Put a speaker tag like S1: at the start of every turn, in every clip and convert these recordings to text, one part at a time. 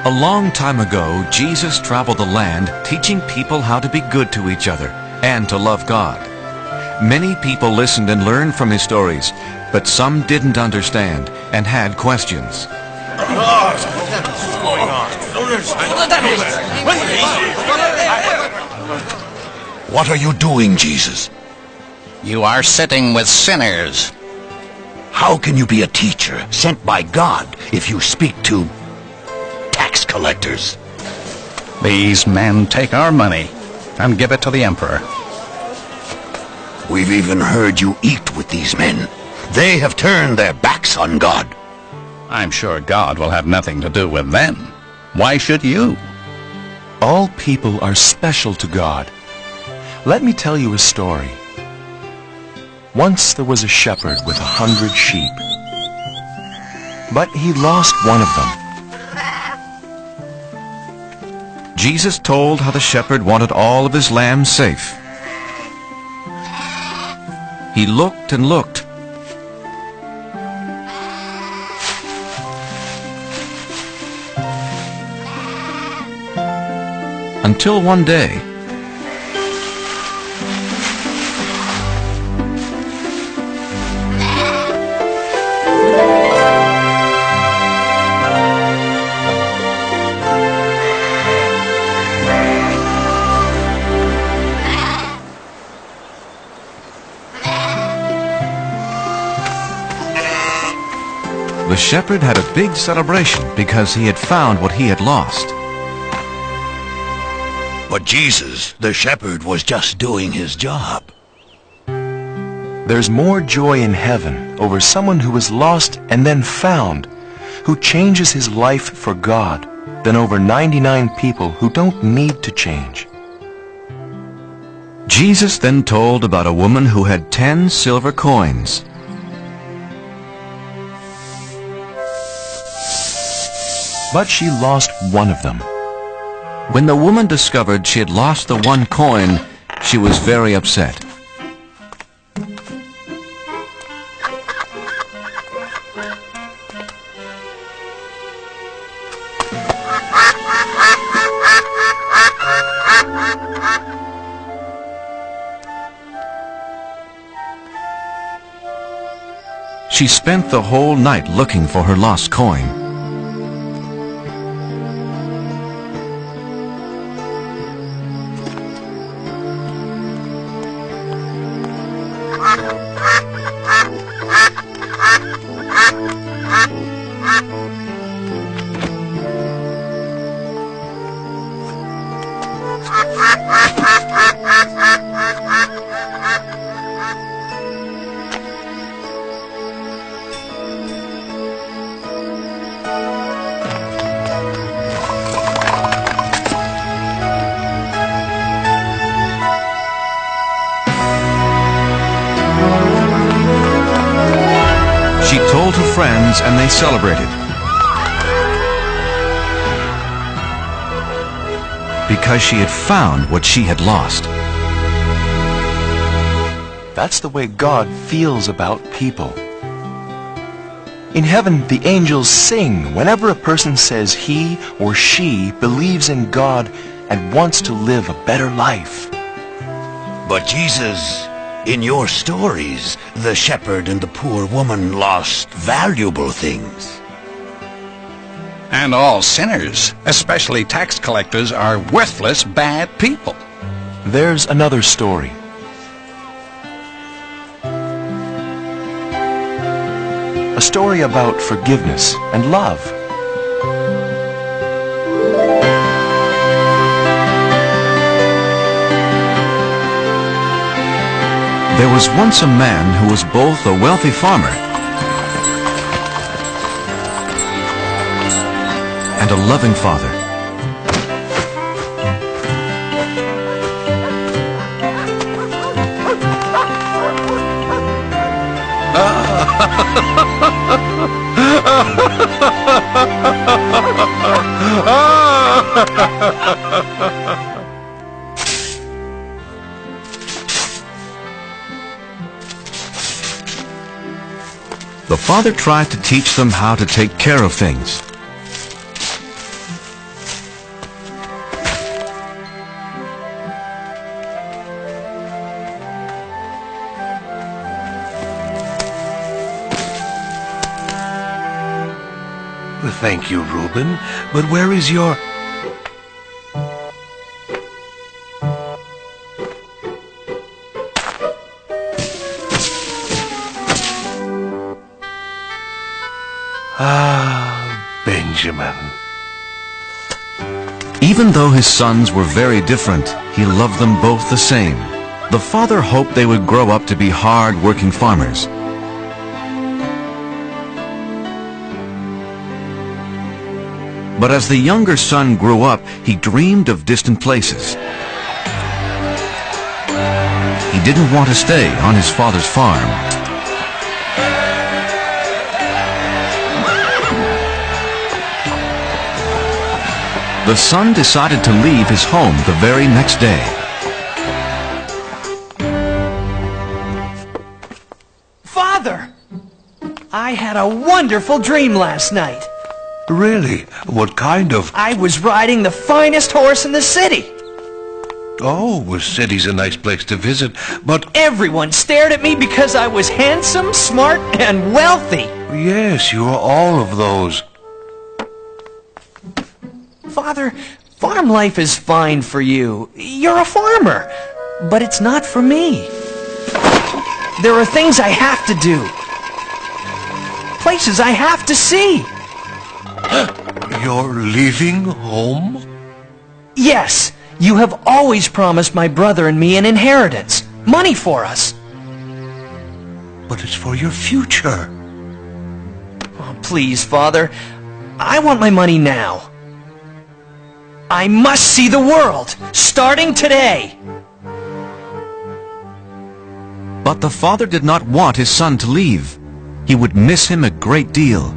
S1: A long time ago, Jesus traveled the land teaching people how to be good to each other and to love God. Many people listened and learned from his stories, but some didn't understand and had questions.
S2: What are you doing, Jesus?
S3: You are sitting with sinners.
S2: How can you be a teacher sent by God if you speak to tax collectors?
S3: These men take our money and give it to the emperor.
S2: We've even heard you eat with these men. They have turned their backs on God.
S3: I'm sure God will have nothing to do with them. Why should you?
S4: All people are special to God. Let me tell you a story. Once there was a shepherd with 100 sheep, but he lost one of them.
S1: Jesus told how the shepherd wanted all of his lambs safe. He looked and looked. Until one day, the shepherd had a big celebration because he had found what he had lost.
S2: But Jesus, the shepherd, was just doing his job.
S4: There's more joy in heaven over someone who was lost and then found, who changes his life for God, than over 99 people who don't need to change.
S1: Jesus then told about a woman who had 10 silver coins.
S4: But she lost one of them.
S1: When the woman discovered she had lost the one coin, she was very upset. She spent the whole night looking for her lost coin. She told her friends and they celebrated. Because she had found what she had lost.
S4: That's the way God feels about people. In heaven, the angels sing whenever a person says he or she believes in God and wants to live a better life.
S2: But Jesus, in your stories, the shepherd and the poor woman lost valuable things.
S3: And all sinners, especially tax collectors, are worthless, bad people.
S4: There's another story. A story about forgiveness and love.
S1: There was once a man who was both a wealthy farmer and a loving father. The father tried to teach them how to take care of things.
S5: Thank you, Reuben. But where is your... Benjamin.
S1: Even though his sons were very different, he loved them both the same. The father hoped they would grow up to be hard-working farmers. But as the younger son grew up, he dreamed of distant places. He didn't want to stay on his father's farm. The son decided to leave his home the very next day.
S6: Father! I had a wonderful dream last night.
S5: Really? What kind of...
S6: I was riding the finest horse in the city.
S5: Oh, the city's a nice place to visit, but...
S6: Everyone stared at me because I was handsome, smart, and wealthy.
S5: Yes, you are all of those.
S6: Father, farm life is fine for you. You're a farmer. But it's not for me. There are things I have to do. Places I have to see.
S5: You're leaving home?
S6: Yes, you have always promised my brother and me an inheritance. Money for us.
S5: But it's for your future.
S6: Oh, please, Father. I want my money now. I must see the world, starting today.
S1: But the father did not want his son to leave. He would miss him a great deal.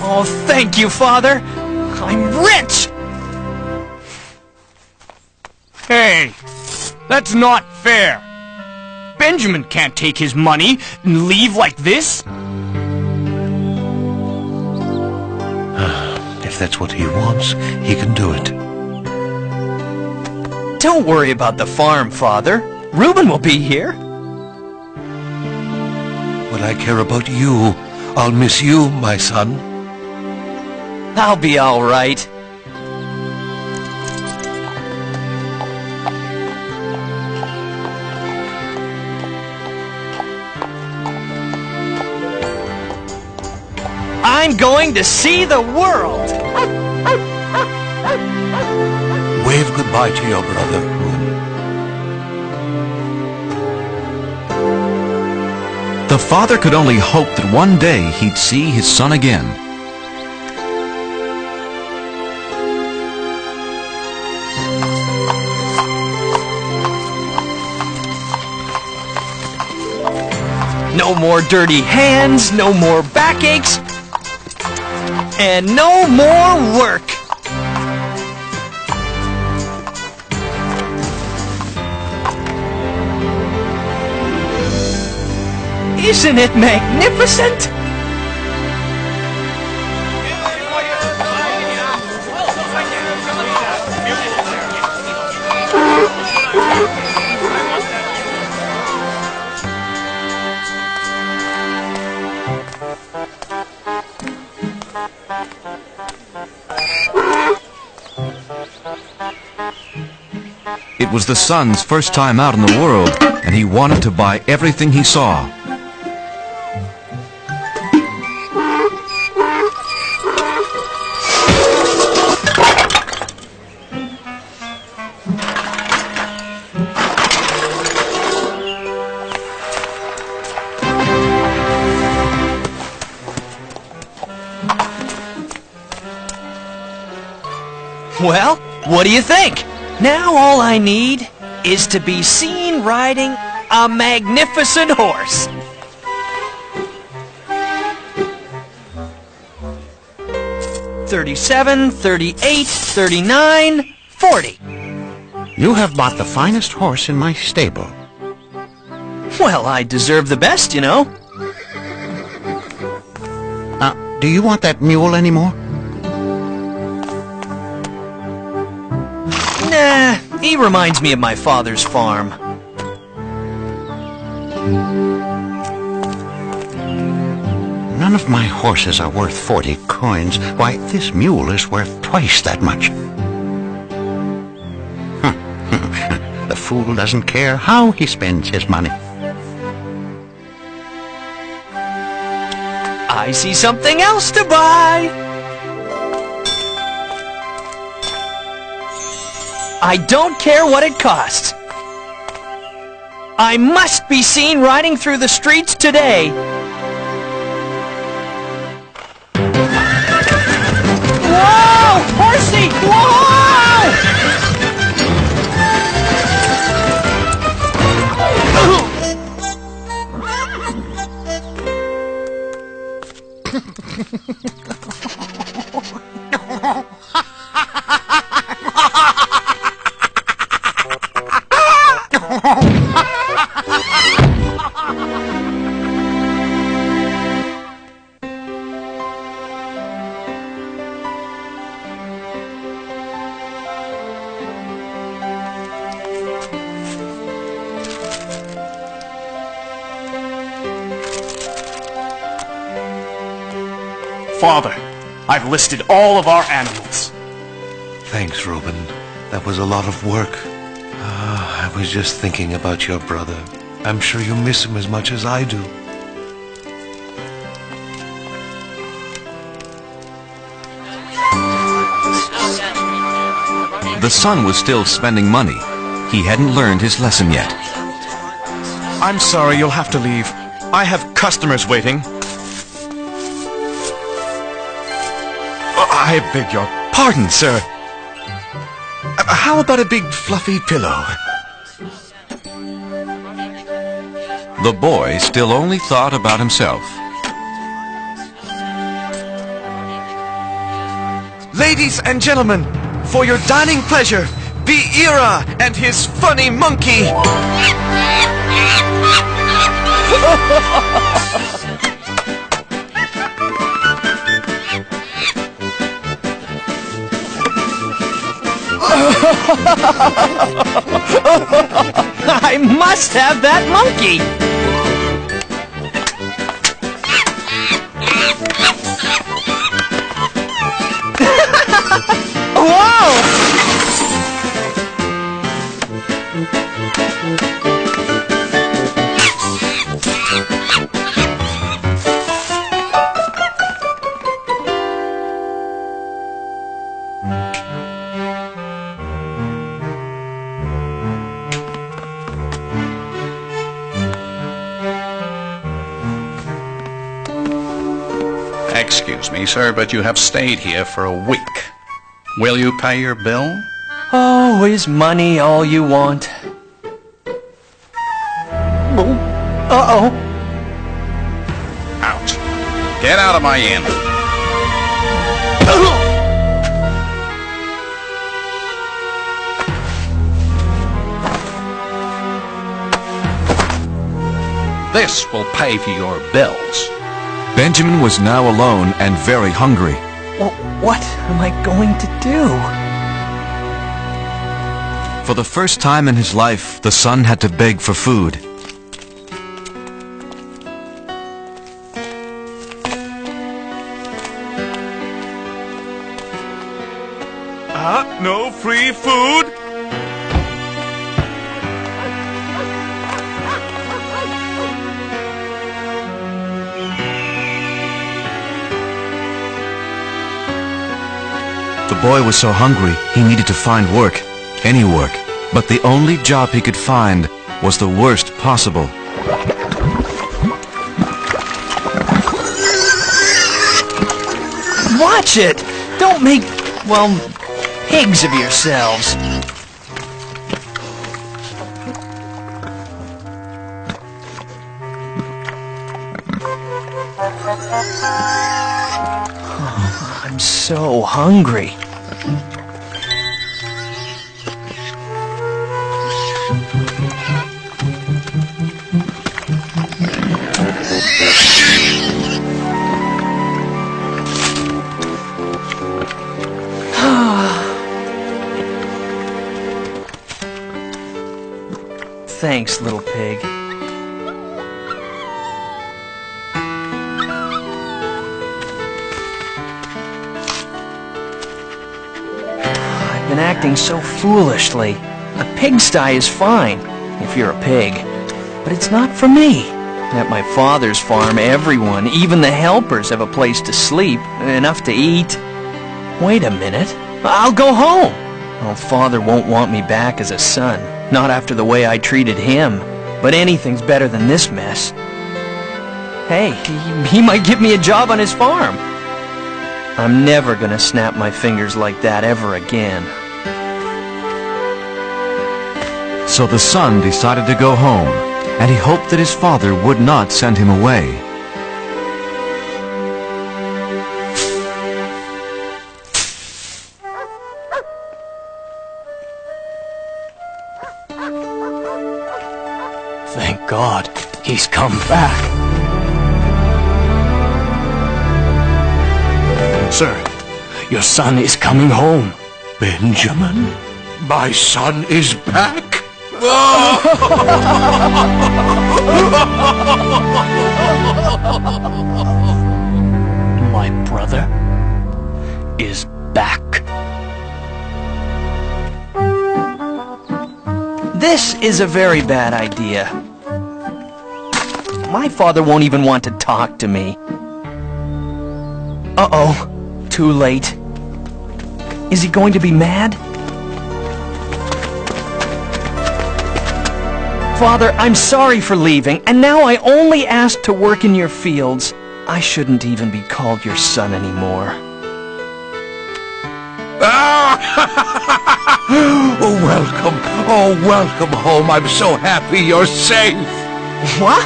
S6: Oh, thank you, Father. I'm rich!
S7: Hey, that's not fair. Benjamin can't take his money and leave like this.
S5: If that's what he wants, he can do it.
S6: Don't worry about the farm, Father. Reuben will be here.
S5: But I care about you. I'll miss you, my son.
S6: I'll be all right. I'm going to see the world.
S5: Wave goodbye to your brother, Reuben.
S1: The father could only hope that one day he'd see his son again.
S6: No more dirty hands, no more backaches, and no more work. Isn't it magnificent?
S1: It was the son's first time out in the world, and he wanted to buy everything he saw.
S6: Well, what do you think? Now all I need is to be seen riding a magnificent horse. $37, $38, $39, $40.
S2: You have bought the finest horse in my stable.
S6: Well, I deserve the best, you know.
S2: Do you want that mule anymore?
S6: Nah, he reminds me of my father's farm.
S2: None of my horses are worth 40 coins. Why, this mule is worth twice that much. The fool doesn't care how he spends his money.
S6: I see something else to buy. I don't care what it costs. I must be seen riding through the streets today. Whoa! Horsey! Whoa!
S7: Father, I've listed all of our animals.
S5: Thanks, Reuben. That was a lot of work. I was just thinking about your brother. I'm sure you miss him as much as I do.
S1: The son was still spending money. He hadn't learned his lesson yet.
S4: I'm sorry, you'll have to leave. I have customers waiting. I beg your pardon, sir. How about a big fluffy pillow?
S1: The boy still only thought about himself.
S4: Ladies and gentlemen, for your dining pleasure, be Ira and his funny monkey.
S6: I must have that monkey! Whoa!
S3: Excuse me, sir, but you have stayed here for a week. Will you pay your bill?
S6: Oh, is money all you want? Oh, uh-oh.
S3: Out. Get out of my inn. This will pay for your bills.
S1: Benjamin was now alone and very hungry.
S6: What am I going to do?
S1: For the first time in his life, the son had to beg for food.
S4: No free food?
S1: The boy was so hungry, he needed to find work, any work. But the only job he could find was the worst possible.
S6: Watch it! Don't make, well, pigs of yourselves. Oh, I'm so hungry. Thanks, little pig. I've been acting so foolishly. A pigsty is fine, if you're a pig. But it's not for me. At my father's farm, everyone, even the helpers, have a place to sleep, enough to eat. Wait a minute. I'll go home. Well, Father won't want me back as a son. Not after the way I treated him. But anything's better than this mess. Hey, he might give me a job on his farm. I'm never gonna snap my fingers like that ever again.
S1: So the son decided to go home, and he hoped that his father would not send him away.
S7: Thank God, he's come back. Sir, your son is coming home.
S5: Benjamin, my son is back.
S7: My brother is back.
S6: This is a very bad idea. My father won't even want to talk to me. Uh-oh. Too late. Is he going to be mad? Father, I'm sorry for leaving, and now I only ask to work in your fields. I shouldn't even be called your son anymore.
S5: Oh, welcome home. I'm so happy you're safe.
S6: What?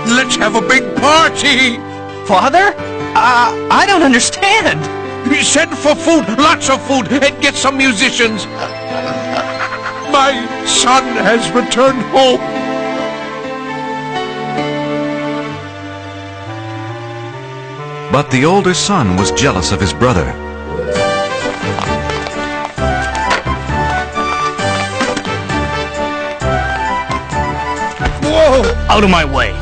S5: Let's have a big party.
S6: Father? I don't understand.
S5: Send for food, lots of food, and get some musicians. My son has returned home.
S1: But the older son was jealous of his brother.
S7: Whoa! Out of my way.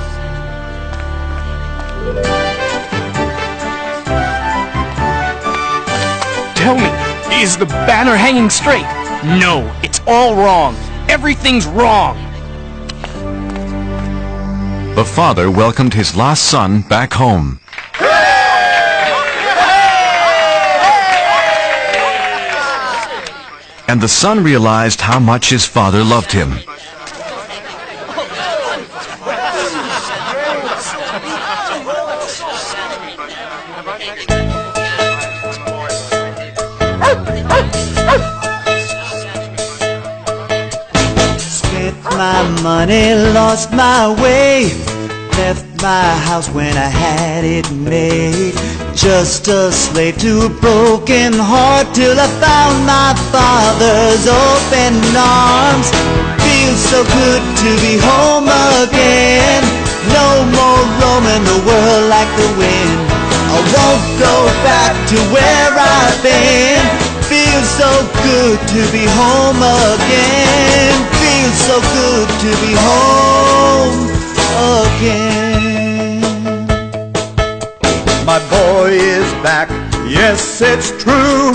S7: Tell me, is the banner hanging straight? No, it's all wrong. Everything's wrong.
S1: The father welcomed his lost son back home. And the son realized how much his father loved him.
S8: My money, lost my way, left my house when I had it made. Just a slave to a broken heart till I found my father's open arms. Feels so good to be home again. No more roaming the world like the wind. I won't go back to where I've been. Feels so good to be home again. Feels so good to be home again.
S9: My boy is back, yes it's true.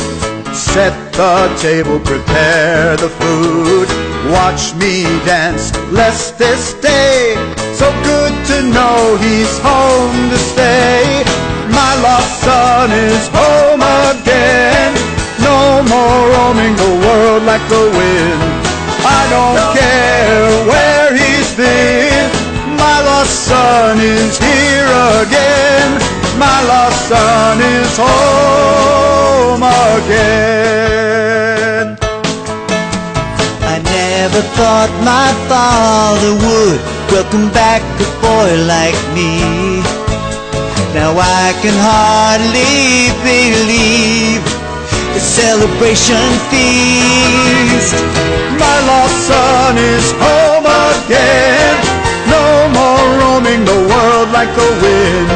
S9: Set the table, prepare the food. Watch me dance, bless this day. So good to know he's home to stay. My lost son is home again. No more roaming the world like the wind. I don't care where he's been. My lost son is here again. My lost son is home again.
S8: I never thought my father would welcome back a boy like me. Now I can hardly believe the celebration feast.
S9: My lost son is home again. No more roaming the world like the wind.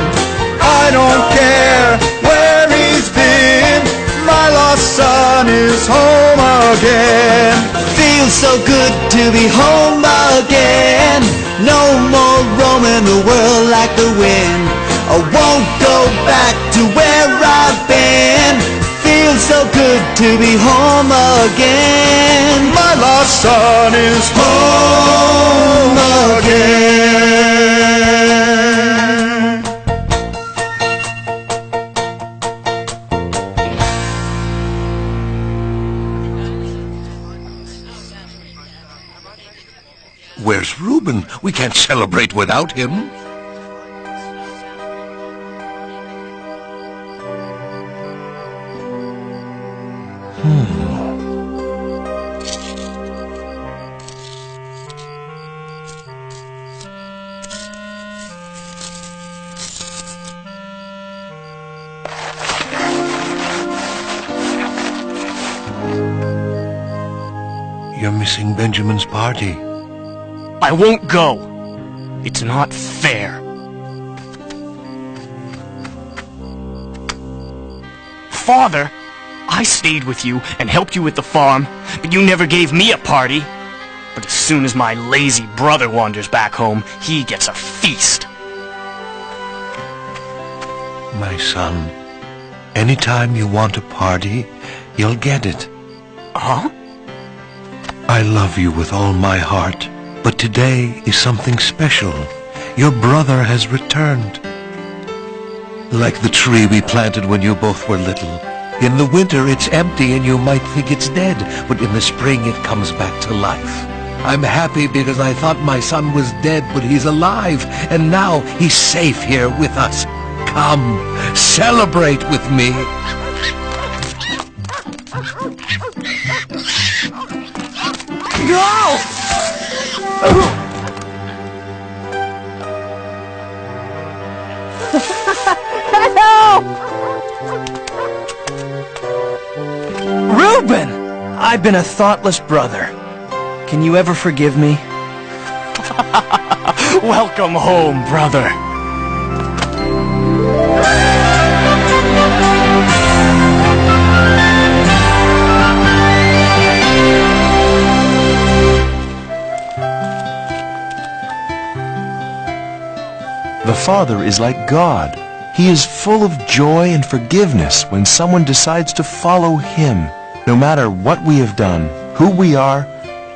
S9: I don't care where he's been. My lost son is home again.
S8: Feels so good to be home again. No more roaming the world like the wind. I won't go back to where I've been. Feels so good to be home again.
S9: My lost son is home again.
S5: Where's Reuben? We can't celebrate without him. You're missing Benjamin's party.
S7: I won't go. It's not fair. Father, I stayed with you and helped you with the farm, but you never gave me a party. But as soon as my lazy brother wanders back home, he gets a feast.
S5: My son, anytime you want a party, you'll get it.
S7: Huh?
S5: I love you with all my heart, but today is something special. Your brother has returned. Like the tree we planted when you both were little. In the winter it's empty and you might think it's dead, but in the spring it comes back to life. I'm happy because I thought my son was dead, but he's alive, and now he's safe here with us. Come, celebrate with me.
S7: No!
S6: Reuben! I've been a thoughtless brother. Can you ever forgive me?
S7: Welcome home, brother.
S4: The Father is like God. He is full of joy and forgiveness when someone decides to follow Him. No matter what we have done, who we are,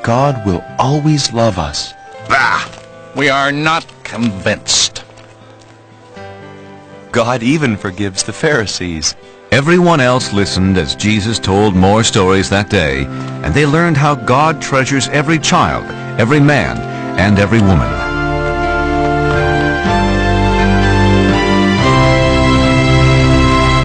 S4: God will always love us.
S3: Bah! We are not convinced.
S4: God even forgives the Pharisees.
S1: Everyone else listened as Jesus told more stories that day, and they learned how God treasures every child, every man, and every woman.